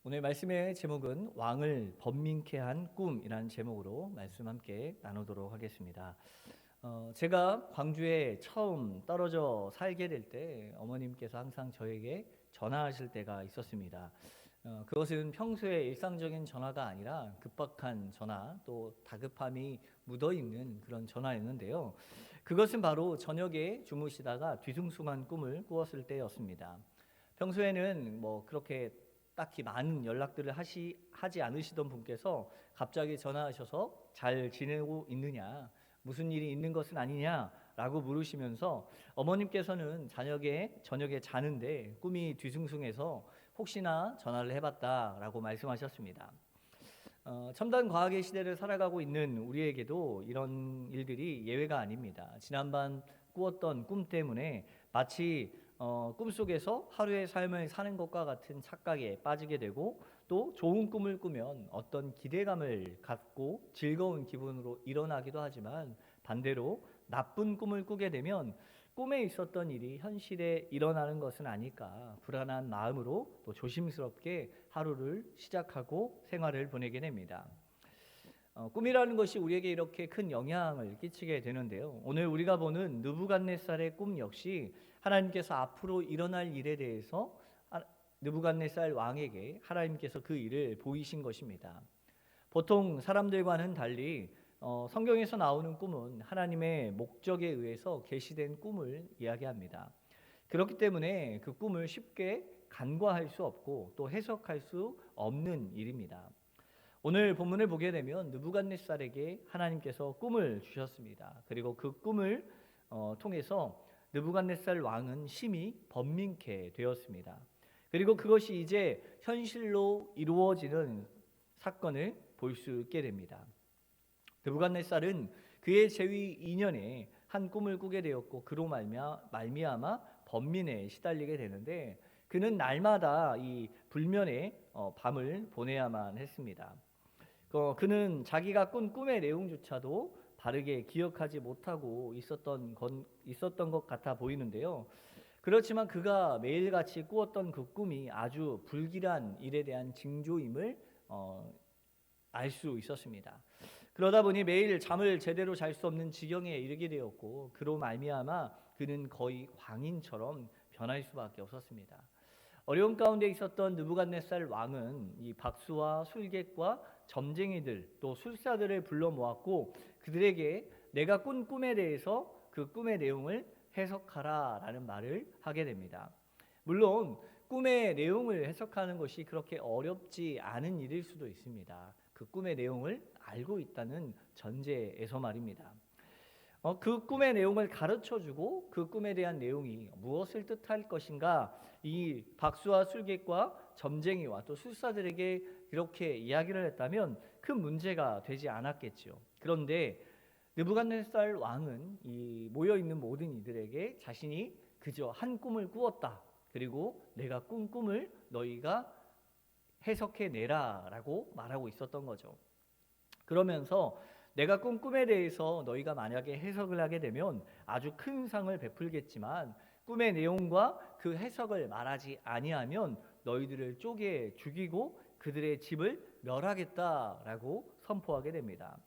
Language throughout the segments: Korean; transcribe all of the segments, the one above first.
오늘 말씀의 제목은 왕을 번민케 한 꿈이라는 제목으로 말씀 함께 나누도록 하겠습니다. 제가 광주에 처음 떨어져 살게 될 때 어머님께서 항상 저에게 전화하실 때가 있었습니다. 그것은 평소에 일상적인 전화가 아니라 급박한 전화, 또 다급함이 묻어있는 그런 전화였는데요. 그것은 바로 저녁에 주무시다가 뒤숭숭한 꿈을 꾸었을 때였습니다. 평소에는 그렇게 딱히 많은 연락들을 하지 않으시던 분께서 갑자기 전화하셔서 잘 지내고 있느냐, 무슨 일이 있는 것은 아니냐라고 물으시면서 어머님께서는 저녁에 자는데 꿈이 뒤숭숭해서 혹시나 전화를 해봤다라고 말씀하셨습니다. 첨단 과학의 시대를 살아가고 있는 우리에게도 이런 일들이 예외가 아닙니다. 지난밤 꾸었던 꿈 때문에 마치 꿈속에서 하루의 삶을 사는 것과 같은 착각에 빠지게 되고, 또 좋은 꿈을 꾸면 어떤 기대감을 갖고 즐거운 기분으로 일어나기도 하지만, 반대로 나쁜 꿈을 꾸게 되면 꿈에 있었던 일이 현실에 일어나는 것은 아닐까 불안한 마음으로 또 조심스럽게 하루를 시작하고 생활을 보내게 됩니다. 꿈이라는 것이 우리에게 이렇게 큰 영향을 끼치게 되는데요. 오늘 우리가 보는 느부갓네살의 꿈 역시 하나님께서 앞으로 일어날 일에 대해서 느부갓네살 왕에게 하나님께서 그 일을 보이신 것입니다. 보통 사람들과는 달리 성경에서 나오는 꿈은 하나님의 목적에 의해서 계시된 꿈을 이야기합니다. 그렇기 때문에 그 꿈을 쉽게 간과할 수 없고 또 해석할 수 없는 일입니다. 오늘 본문을 보게 되면 느부갓네살에게 하나님께서 꿈을 주셨습니다. 그리고 그 꿈을 통해서 느부갓네살 왕은 심히 번민케 되었습니다. 그리고 그것이 이제 현실로 이루어지는 사건을 볼 수 있게 됩니다. 느부갓네살은 그의 재위 2년에 한 꿈을 꾸게 되었고, 그로 말미암아 번민에 시달리게 되는데, 그는 날마다 이 불면의 밤을 보내야만 했습니다. 그는 자기가 꾼 꿈의 내용조차도 바르게 기억하지 못하고 있었던 것 같아 보이는데요. 그렇지만 그가 매일같이 꾸었던 그 꿈이 아주 불길한 일에 대한 징조임을 알 수 있었습니다. 그러다 보니 매일 잠을 제대로 잘 수 없는 지경에 이르게 되었고, 그로 말미암아 그는 거의 광인처럼 변할 수밖에 없었습니다. 어려움 가운데 있었던 느부갓네살 왕은 이 박수와 술객과 점쟁이들 또 술사들을 불러 모았고, 그들에게 내가 꾼 꿈에 대해서 그 꿈의 내용을 해석하라라는 말을 하게 됩니다. 물론 꿈의 내용을 해석하는 것이 그렇게 어렵지 않은 일일 수도 있습니다. 그 꿈의 내용을 알고 있다는 전제에서 말입니다. 그 꿈의 내용을 가르쳐주고 그 꿈에 대한 내용이 무엇을 뜻할 것인가, 이 박수와 술객과 점쟁이와 또 술사들에게 이렇게 이야기를 했다면 큰 문제가 되지 않았겠죠. 그런데 느부갓네살 왕은 이 모여있는 모든 이들에게 자신이 그저 한 꿈을 꾸었다, 그리고 내가 꾼 꿈을 너희가 해석해내라 라고 말하고 있었던 거죠. 그러면서 내가 꾼 꿈에 대해서 너희가 만약에 해석을 하게 되면 아주 큰 상을 베풀겠지만, 꿈의 내용과 그 해석을 말하지 아니하면 너희들을 쪼개 죽이고 그들의 집을 멸하겠다라고 선포하게 됩니다.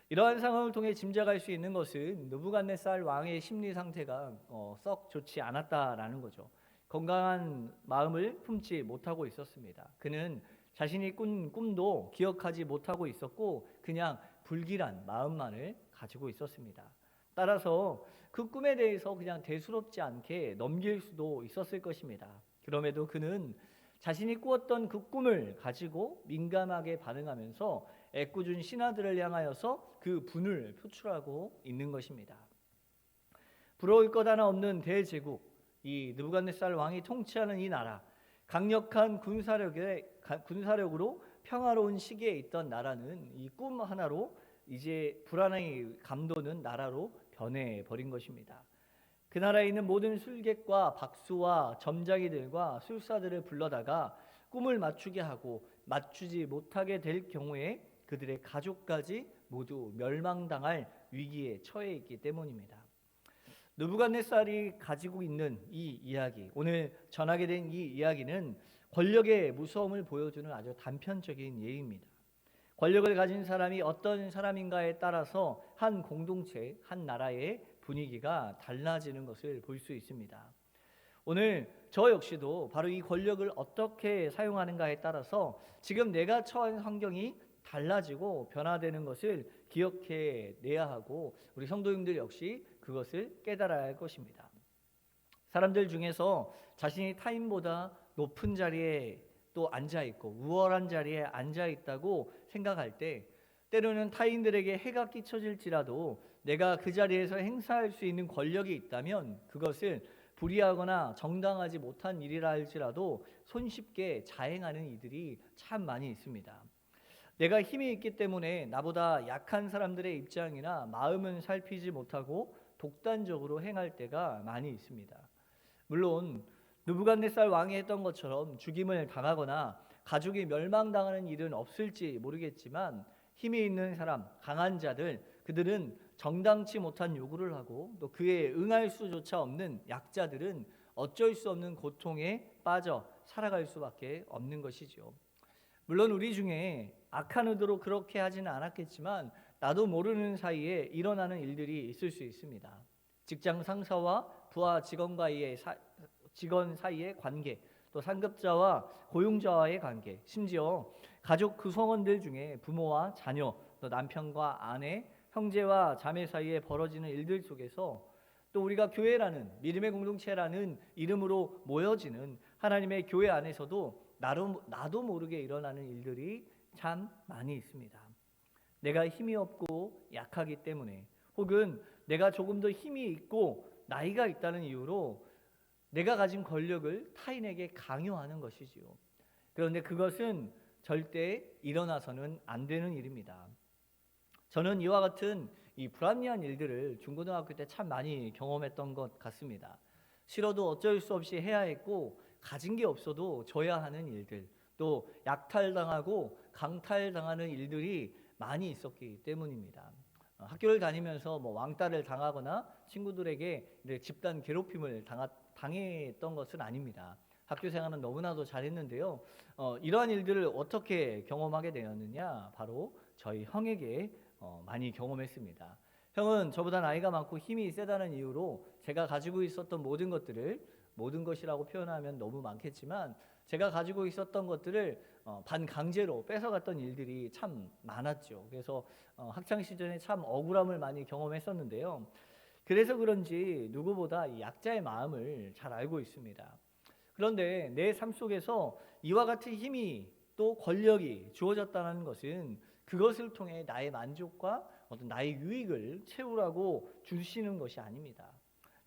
이러한 상황을 통해 짐작할 수 있는 것은 느부갓네살 왕의 심리 상태가 썩 좋지 않았다라는 거죠. 건강한 마음을 품지 못하고 있었습니다. 그는 자신이 꾼 꿈도 기억하지 못하고 있었고, 그냥 불길한 마음만을 가지고 있었습니다. 따라서 그 꿈에 대해서 그냥 대수롭지 않게 넘길 수도 있었을 것입니다. 그럼에도 그는 자신이 꾸었던 그 꿈을 가지고 민감하게 반응하면서 애꿎은 신하들을 향하여서 그 분을 표출하고 있는 것입니다. 부러울 것 하나 없는 대제국, 이 느부갓네살 왕이 통치하는 이 나라, 강력한 군사력으로 평화로운 시기에 있던 나라는 이 꿈 하나로 이제 불안함이 감도는 나라로 변해버린 것입니다. 그 나라에 있는 모든 술객과 박수와 점장이들과 술사들을 불러다가 꿈을 맞추게 하고, 맞추지 못하게 될 경우에 그들의 가족까지 모두 멸망당할 위기에 처해 있기 때문입니다. 느부갓네살이 가지고 있는 이 이야기, 오늘 전하게 된 이 이야기는 권력의 무서움을 보여주는 아주 단편적인 예입니다. 권력을 가진 사람이 어떤 사람인가에 따라서 한 공동체, 한 나라의 분위기가 달라지는 것을 볼 수 있습니다. 오늘 저 역시도 바로 이 권력을 어떻게 사용하는가에 따라서 지금 내가 처한 환경이 달라지고 변화되는 것을 기억해 내야 하고, 우리 성도님들 역시 그것을 깨달아야 할 것입니다. 사람들 중에서 자신이 타인보다 높은 자리에 또 앉아 있고 우월한 자리에 앉아 있다고 생각할 때, 때로는 타인들에게 해가 끼쳐질지라도 내가 그 자리에서 행사할 수 있는 권력이 있다면 그것을 불의하거나 정당하지 못한 일이라 할지라도 손쉽게 자행하는 이들이 참 많이 있습니다. 내가 힘이 있기 때문에 나보다 약한 사람들의 입장이나 마음은 살피지 못하고 독단적으로 행할 때가 많이 있습니다. 물론 느부갓네살 왕이 했던 것처럼 죽임을 당하거나 가족이 멸망당하는 일은 없을지 모르겠지만, 힘이 있는 사람, 강한 자들, 그들은 정당치 못한 요구를 하고 또 그에 응할 수조차 없는 약자들은 어쩔 수 없는 고통에 빠져 살아갈 수밖에 없는 것이죠. 물론 우리 중에 악한 의도로 그렇게 하지는 않았겠지만 나도 모르는 사이에 일어나는 일들이 있을 수 있습니다. 직장 상사와 부하 직원 사이의 관계, 또 상급자와 고용자와의 관계, 심지어 가족 구성원들 중에 부모와 자녀, 또 남편과 아내, 형제와 자매 사이에 벌어지는 일들 속에서, 또 우리가 교회라는 믿음의 공동체라는 이름으로 모여지는 하나님의 교회 안에서도 나도 모르게 일어나는 일들이 참 많이 있습니다. 내가 힘이 없고 약하기 때문에, 혹은 내가 조금 더 힘이 있고 나이가 있다는 이유로 내가 가진 권력을 타인에게 강요하는 것이지요. 그런데 그것은 절대 일어나서는 안 되는 일입니다. 저는 이와 같은 이 불합리한 일들을 중고등학교 때 참 많이 경험했던 것 같습니다. 싫어도 어쩔 수 없이 해야 했고, 가진 게 없어도 져야 하는 일들, 또 약탈당하고 강탈당하는 일들이 많이 있었기 때문입니다. 학교를 다니면서 왕따를 당하거나 친구들에게 집단 괴롭힘을 당했던 것은 아닙니다. 학교 생활은 너무나도 잘했는데요. 이러한 일들을 어떻게 경험하게 되었느냐? 바로 저희 형에게 많이 경험했습니다. 형은 저보다 나이가 많고 힘이 세다는 이유로 제가 가지고 있었던 모든 것들을, 모든 것이라고 표현하면 너무 많겠지만 제가 가지고 있었던 것들을 반강제로 뺏어갔던 일들이 참 많았죠. 그래서 학창 시절에 참 억울함을 많이 경험했었는데요. 그래서 그런지 누구보다 이 약자의 마음을 잘 알고 있습니다. 그런데 내 삶 속에서 이와 같은 힘이 또 권력이 주어졌다는 것은 그것을 통해 나의 만족과 어떤 나의 유익을 채우라고 주시는 것이 아닙니다.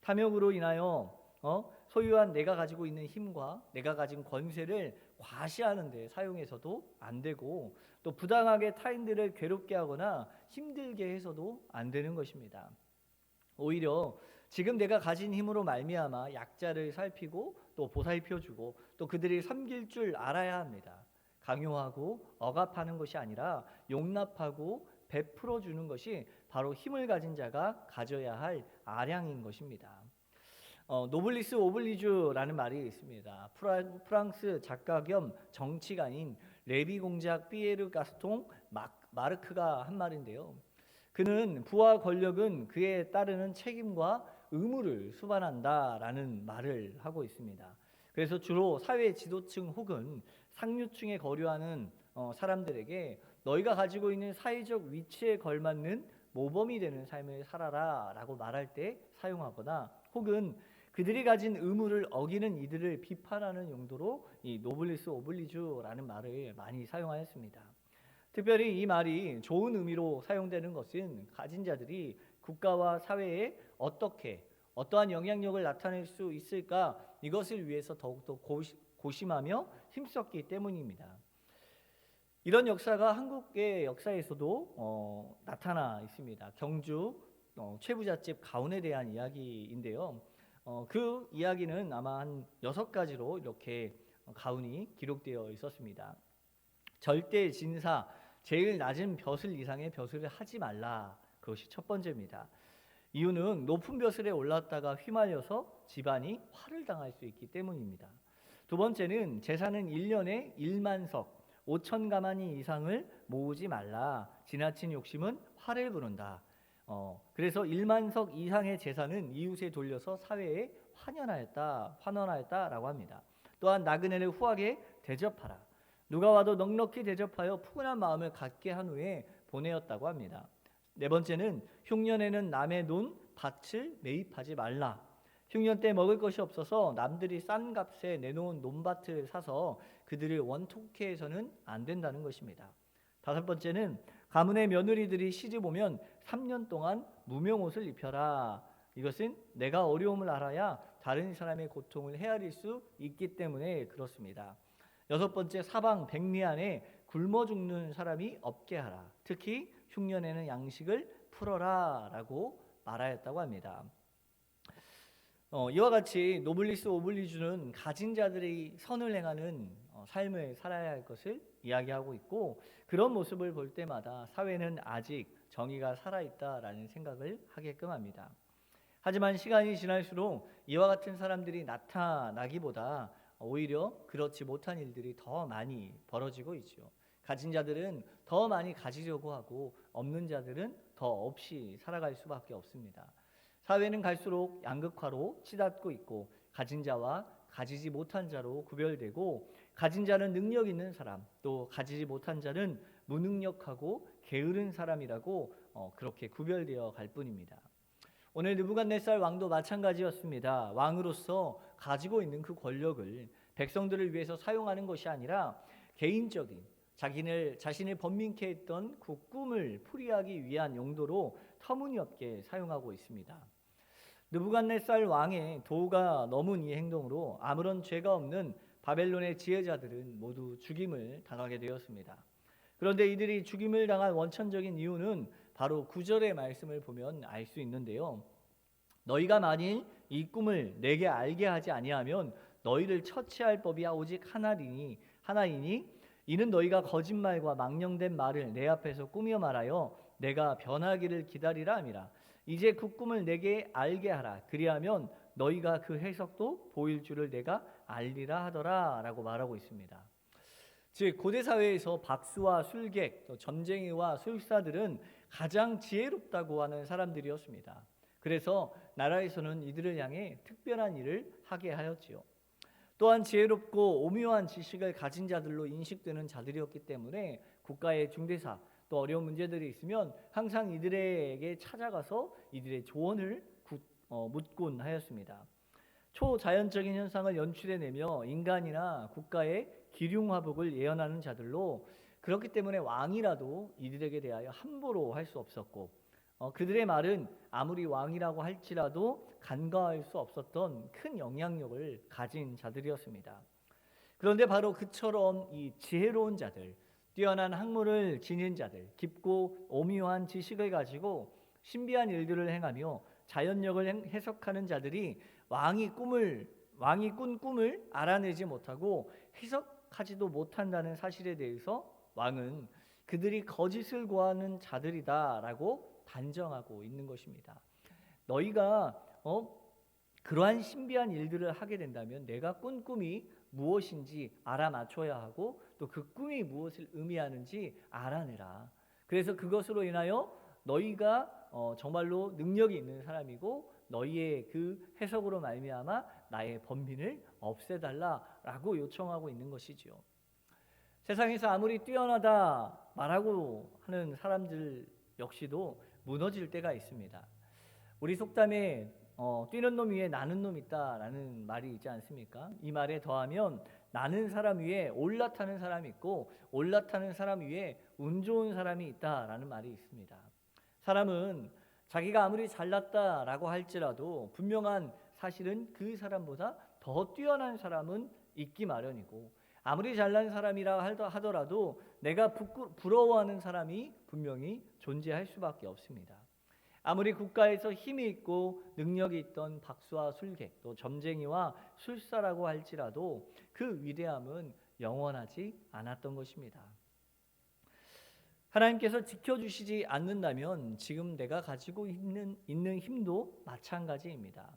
탐욕으로 인하여 소유한 내가 가지고 있는 힘과 내가 가진 권세를 과시하는 데 사용해서도 안 되고, 또 부당하게 타인들을 괴롭게 하거나 힘들게 해서도 안 되는 것입니다. 오히려 지금 내가 가진 힘으로 말미암아 약자를 살피고 또 보살펴주고 또 그들이 섬길 줄 알아야 합니다. 강요하고 억압하는 것이 아니라 용납하고 베풀어 주는 것이 바로 힘을 가진 자가 가져야 할 아량인 것입니다. 노블리스 오블리주라는 말이 있습니다. 프랑스 작가 겸 정치가인 레비 공작 피에르 가스통 마르크가 한 말인데요. 그는 부와 권력은 그에 따르는 책임과 의무를 수반한다라는 말을 하고 있습니다. 그래서 주로 사회 지도층 혹은 상류층에 거류하는 사람들에게 너희가 가지고 있는 사회적 위치에 걸맞는 모범이 되는 삶을 살아라라고 말할 때 사용하거나, 혹은 그들이 가진 의무를 어기는 이들을 비판하는 용도로 이 노블리스 오블리주라는 말을 많이 사용하였습니다. 특별히 이 말이 좋은 의미로 사용되는 것은 가진 자들이 국가와 사회에 어떠한 영향력을 나타낼 수 있을까, 이것을 위해서 더욱더 고심하며 힘썼기 때문입니다. 이런 역사가 한국의 역사에서도 나타나 있습니다. 경주 최부잣집 가훈에 대한 이야기인데요. 그 이야기는 아마 한 6가지로 이렇게 가훈이 기록되어 있었습니다. 절대 진사, 제일 낮은 벼슬 이상의 벼슬을 하지 말라. 그것이 첫 번째입니다. 이유는 높은 벼슬에 올랐다가 휘말려서 집안이 화를 당할 수 있기 때문입니다. 두 번째는 제사는 1년에 1만석 5천 가마니 이상을 모으지 말라. 지나친 욕심은 화를 부른다. 그래서 1만석 이상의 제사는 이웃에 돌려서 사회에 환원하였다라고 합니다. 또한 나그네를 후하게 대접하라. 누가 와도 넉넉히 대접하여 푸근한 마음을 갖게 한 후에 보내었다고 합니다. 네 번째는 흉년에는 남의 논 밭을 매입하지 말라. 흉년 때 먹을 것이 없어서 남들이 싼 값에 내놓은 논밭을 사서 그들을 원통케 해서는 안 된다는 것입니다. 다섯 번째는 가문의 며느리들이 시집 오면 3년 동안 무명옷을 입혀라. 이것은 내가 어려움을 알아야 다른 사람의 고통을 헤아릴 수 있기 때문에 그렇습니다. 여섯 번째, 사방 백리 안에 굶어 죽는 사람이 없게 하라. 특히 흉년에는 양식을 풀어라 라고 말하였다고 합니다. 이와 같이 노블리스 오블리주는 가진 자들이 선을 행하는 삶을 살아야 할 것을 이야기하고 있고, 그런 모습을 볼 때마다 사회는 아직 정의가 살아있다라는 생각을 하게끔 합니다. 하지만 시간이 지날수록 이와 같은 사람들이 나타나기보다 오히려 그렇지 못한 일들이 더 많이 벌어지고 있죠. 가진 자들은 더 많이 가지려고 하고 없는 자들은 더 없이 살아갈 수밖에 없습니다. 사회는 갈수록 양극화로 치닫고 있고 가진 자와 가지지 못한 자로 구별되고, 가진 자는 능력 있는 사람, 또 가지지 못한 자는 무능력하고 게으른 사람이라고 그렇게 구별되어 갈 뿐입니다. 오늘 느부갓네살 왕도 마찬가지였습니다. 왕으로서 가지고 있는 그 권력을 백성들을 위해서 사용하는 것이 아니라 개인적인 자신을 번민케 했던 그 꿈을 풀이하기 위한 용도로 터무니없게 사용하고 있습니다. 느부갓네살 왕의 도가 넘은 이 행동으로 아무런 죄가 없는 바벨론의 지혜자들은 모두 죽임을 당하게 되었습니다. 그런데 이들이 죽임을 당한 원천적인 이유는 바로 9절의 말씀을 보면 알 수 있는데요. 너희가 만일 이 꿈을 내게 알게 하지 아니하면 너희를 처치할 법이 오직 하나이니 이는 너희가 거짓말과 망령된 말을 내 앞에서 꾸며 말하여 내가 변하기를 기다리라 함이라. 이제 그 꿈을 내게 알게 하라. 그리하면 너희가 그 해석도 보일 줄을 내가 알리라 하더라 라고 말하고 있습니다. 즉 고대 사회에서 박수와 술객, 또 점쟁이와 술사들은 가장 지혜롭다고 하는 사람들이었습니다. 그래서 나라에서는 이들을 향해 특별한 일을 하게 하였지요. 또한 지혜롭고 오묘한 지식을 가진 자들로 인식되는 자들이었기 때문에 국가의 중대사, 또 어려운 문제들이 있으면 항상 이들에게 찾아가서 이들의 조언을 묻곤 하였습니다. 초자연적인 현상을 연출해내며 인간이나 국가의 기륭화복을 예언하는 자들로, 그렇기 때문에 왕이라도 이들에게 대하여 함부로 할 수 없었고, 그들의 말은 아무리 왕이라고 할지라도 간과할 수 없었던 큰 영향력을 가진 자들이었습니다. 그런데 바로 그처럼 이 지혜로운 자들, 뛰어난 학문을 지닌 자들, 깊고 오묘한 지식을 가지고 신비한 일들을 행하며 자연력을 해석하는 자들이 왕이 꾼 꿈을 알아내지 못하고 해석하지도 못한다는 사실에 대해서 왕은 그들이 거짓을 구하는 자들이다라고 단정하고 있는 것입니다. 너희가 그러한 신비한 일들을 하게 된다면 내가 꾼 꿈이 무엇인지 알아맞혀야 하고, 또 그 꿈이 무엇을 의미하는지 알아내라. 그래서 그것으로 인하여 너희가 정말로 능력이 있는 사람이고 너희의 그 해석으로 말미암아 나의 번민을 없애달라라고 요청하고 있는 것이지요. 세상에서 아무리 뛰어나다 말하고 하는 사람들 역시도 무너질 때가 있습니다. 우리 속담에 뛰는 놈 위에 나는 놈 있다라는 말이 있지 않습니까? 이 말에 더하면 나는 사람 위에 올라타는 사람이 있고 올라타는 사람 위에 운 좋은 사람이 있다라는 말이 있습니다. 사람은 자기가 아무리 잘났다라고 할지라도 분명한 사실은 그 사람보다 더 뛰어난 사람은 있기 마련이고, 아무리 잘난 사람이라 하더라도 내가 부러워하는 사람이 분명히 존재할 수밖에 없습니다. 아무리 국가에서 힘이 있고 능력이 있던 박수와 술객, 또 점쟁이와 술사라고 할지라도 그 위대함은 영원하지 않았던 것입니다. 하나님께서 지켜주시지 않는다면 지금 내가 가지고 있는 힘도 마찬가지입니다.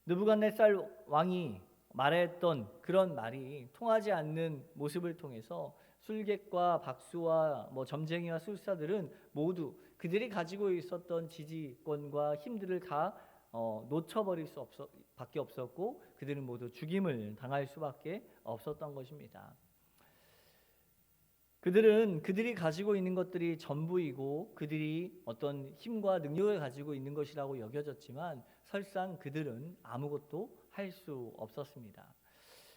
느부갓네살 왕이 말했던 그런 말이 통하지 않는 모습을 통해서 술객과 박수와 점쟁이와 술사들은 모두 그들이 가지고 있었던 지지권과 힘들을 다 놓쳐버릴 밖에 없었고, 그들은 모두 죽임을 당할 수밖에 없었던 것입니다. 그들은 그들이 가지고 있는 것들이 전부이고 그들이 어떤 힘과 능력을 가지고 있는 것이라고 여겨졌지만 설상 그들은 아무것도 할 수 없었습니다.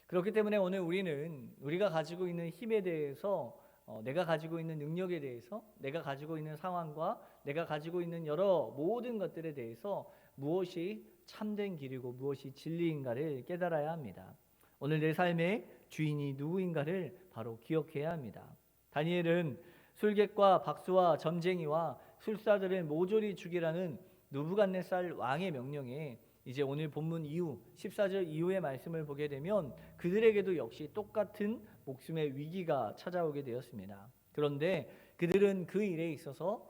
그렇기 때문에 오늘 우리는 우리가 가지고 있는 힘에 대해서, 내가 가지고 있는 능력에 대해서, 내가 가지고 있는 상황과 내가 가지고 있는 여러 모든 것들에 대해서 무엇이 참된 길이고 무엇이 진리인가를 깨달아야 합니다. 오늘 내 삶의 주인이 누구인가를 바로 기억해야 합니다. 다니엘은 술객과 박수와 점쟁이와 술사들을 모조리 죽이라는 느부갓네살 왕의 명령에 이제 오늘 본문 이후 14절 이후의 말씀을 보게 되면 그들에게도 역시 똑같은 목숨의 위기가 찾아오게 되었습니다. 그런데 그들은 그 일에 있어서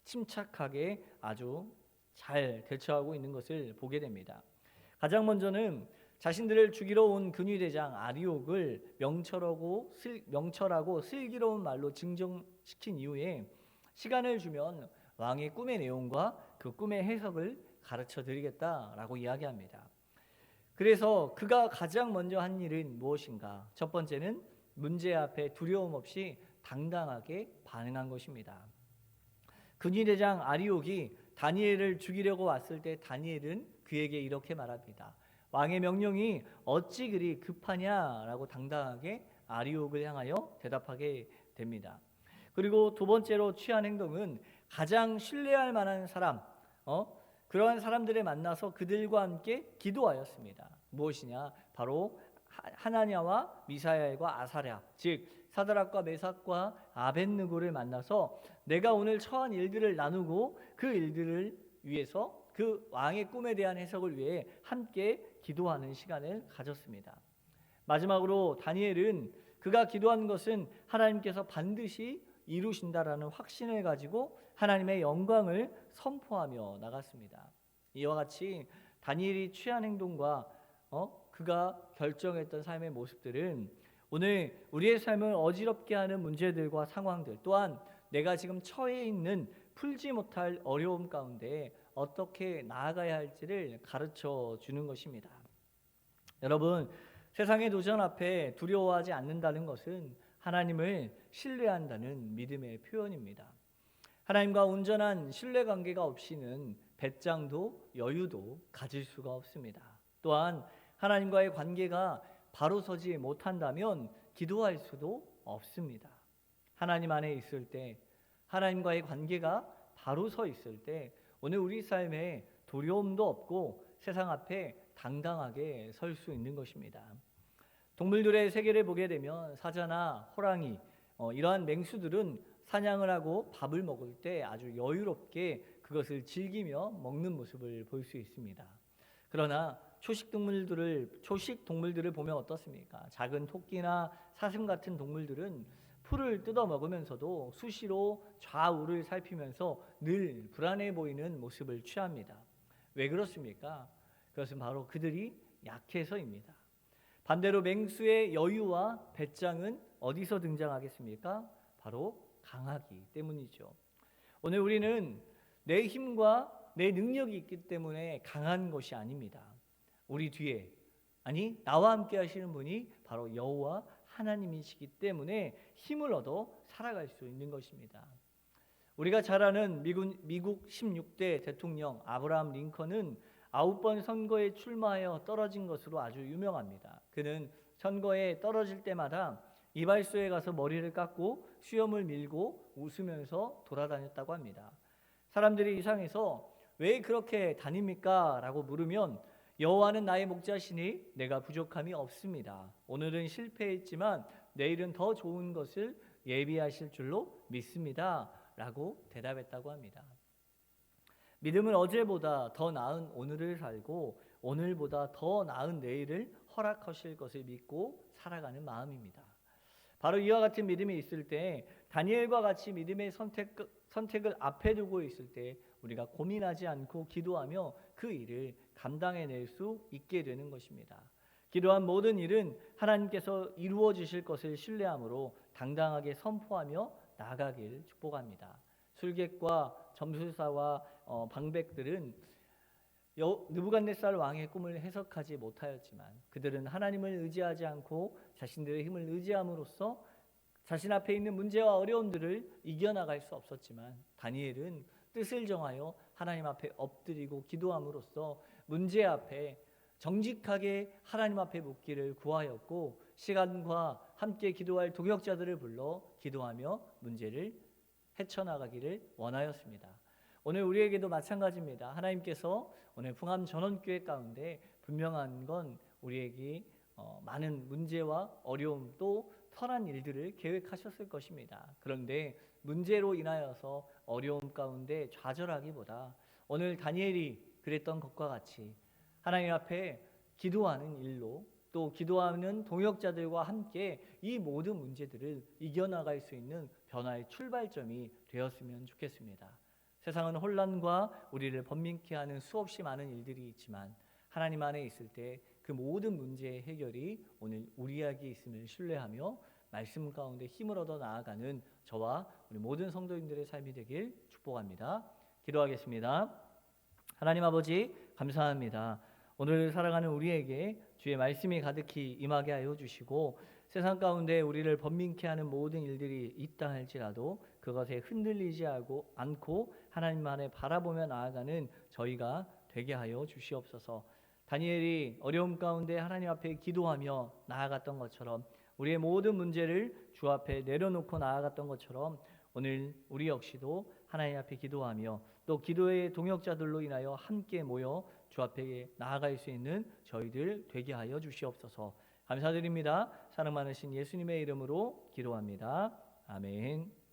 침착하게 아주 잘 대처하고 있는 것을 보게 됩니다. 가장 먼저는 자신들을 죽이러 온 근위대장 아리옥을 명철하고 슬기로운 말로 증정시킨 이후에 시간을 주면 왕의 꿈의 내용과 그 꿈의 해석을 가르쳐 드리겠다라고 이야기합니다. 그래서 그가 가장 먼저 한 일은 무엇인가? 첫 번째는 문제 앞에 두려움 없이 당당하게 반응한 것입니다. 근위대장 아리옥이 다니엘을 죽이려고 왔을 때 다니엘은 그에게 이렇게 말합니다. 왕의 명령이 어찌 그리 급하냐라고 당당하게 아리옥을 향하여 대답하게 됩니다. 그리고 두 번째로 취한 행동은 가장 신뢰할 만한 사람, 그러한 사람들을 만나서 그들과 함께 기도하였습니다. 무엇이냐? 바로 하나냐와 미사엘과 아사랴, 즉 사드락과 메삭과 아벳느고를 만나서 내가 오늘 처한 일들을 나누고 그 일들을 위해서 그 왕의 꿈에 대한 해석을 위해 함께 기도하는 시간을 가졌습니다. 마지막으로 다니엘은 그가 기도한 것은 하나님께서 반드시 이루신다라는 확신을 가지고 하나님의 영광을 선포하며 나갔습니다. 이와 같이 다니엘이 취한 행동과 그가 결정했던 삶의 모습들은 오늘 우리의 삶을 어지럽게 하는 문제들과 상황들, 또한 내가 지금 처해 있는 풀지 못할 어려움 가운데 어떻게 나아가야 할지를 가르쳐 주는 것입니다. 여러분, 세상의 도전 앞에 두려워하지 않는다는 것은 하나님을 신뢰한다는 믿음의 표현입니다. 하나님과 온전한 신뢰관계가 없이는 배짱도 여유도 가질 수가 없습니다. 또한 하나님과의 관계가 바로 서지 못한다면 기도할 수도 없습니다. 하나님 안에 있을 때, 하나님과의 관계가 바로 서 있을 때 오늘 우리 삶에 두려움도 없고 세상 앞에 당당하게 설 수 있는 것입니다. 동물들의 세계를 보게 되면 사자나 호랑이, 이러한 맹수들은 사냥을 하고 밥을 먹을 때 아주 여유롭게 그것을 즐기며 먹는 모습을 볼 수 있습니다. 그러나 초식 동물들을 보면 어떻습니까? 작은 토끼나 사슴 같은 동물들은 풀을 뜯어 먹으면서도 수시로 좌우를 살피면서 늘 불안해 보이는 모습을 취합니다. 왜 그렇습니까? 그것은 바로 그들이 약해서입니다. 반대로 맹수의 여유와 배짱은 어디서 등장하겠습니까? 바로 강하기 때문이죠. 오늘 우리는 내 힘과 내 능력이 있기 때문에 강한 것이 아닙니다. 우리 뒤에, 나와 함께 하시는 분이 바로 여호와 하나님이시기 때문에 힘을 얻어 살아갈 수 있는 것입니다. 우리가 잘 아는 미국 16대 대통령 아브라함 링컨은 9번 선거에 출마하여 떨어진 것으로 아주 유명합니다. 그는 선거에 떨어질 때마다 이발소에 가서 머리를 깎고 수염을 밀고 웃으면서 돌아다녔다고 합니다. 사람들이 이상해서 왜 그렇게 다닙니까? 라고 물으면 여호와는 나의 목자시니 내가 부족함이 없습니다. 오늘은 실패했지만 내일은 더 좋은 것을 예비하실 줄로 믿습니다. 라고 대답했다고 합니다. 믿음은 어제보다 더 나은 오늘을 살고 오늘보다 더 나은 내일을 허락하실 것을 믿고 살아가는 마음입니다. 바로 이와 같은 믿음이 있을 때 다니엘과 같이 믿음의 선택을 앞에 두고 있을 때 우리가 고민하지 않고 기도하며 그 일을 감당해낼 수 있게 되는 것입니다. 기도한 모든 일은 하나님께서 이루어 주실 것을 신뢰함으로 당당하게 선포하며 나아가길 축복합니다. 술객과 점술사와 방백들은 느부갓네살 왕의 꿈을 해석하지 못하였지만 그들은 하나님을 의지하지 않고 자신들의 힘을 의지함으로써 자신 앞에 있는 문제와 어려움들을 이겨나갈 수 없었지만 다니엘은 뜻을 정하여 하나님 앞에 엎드리고 기도함으로써 문제 앞에 정직하게 하나님 앞에 묻기를 구하였고 시간과 함께 기도할 동역자들을 불러 기도하며 문제를 헤쳐나가기를 원하였습니다. 오늘 우리에게도 마찬가지입니다. 하나님께서 오늘 풍암 전원교회 가운데 분명한 건 우리에게 많은 문제와 어려움 또 선한 일들을 계획하셨을 것입니다. 그런데 문제로 인하여서 어려움 가운데 좌절하기보다 오늘 다니엘이 그랬던 것과 같이 하나님 앞에 기도하는 일로 또 기도하는 동역자들과 함께 이 모든 문제들을 이겨나갈 수 있는 변화의 출발점이 되었으면 좋겠습니다. 세상은 혼란과 우리를 번민케 하는 수없이 많은 일들이 있지만 하나님 안에 있을 때 그 모든 문제의 해결이 오늘 우리에게 있음을 신뢰하며 말씀 가운데 힘을 얻어 나아가는 저와 우리 모든 성도님들의 삶이 되길 축복합니다. 기도하겠습니다. 하나님 아버지 감사합니다. 오늘 살아가는 우리에게 주의 말씀이 가득히 임하게 하여 주시고 세상 가운데 우리를 번민케 하는 모든 일들이 있다 할지라도 그것에 흔들리지 않고 하나님만을 바라보며 나아가는 저희가 되게 하여 주시옵소서. 다니엘이 어려움 가운데 하나님 앞에 기도하며 나아갔던 것처럼 우리의 모든 문제를 주 앞에 내려놓고 나아갔던 것처럼 오늘 우리 역시도 하나님 앞에 기도하며 또 기도의 동역자들로 인하여 함께 모여 주 앞에 나아갈 수 있는 저희들 되게 하여 주시옵소서. 감사드립니다. 사랑 많으신 예수님의 이름으로 기도합니다. 아멘.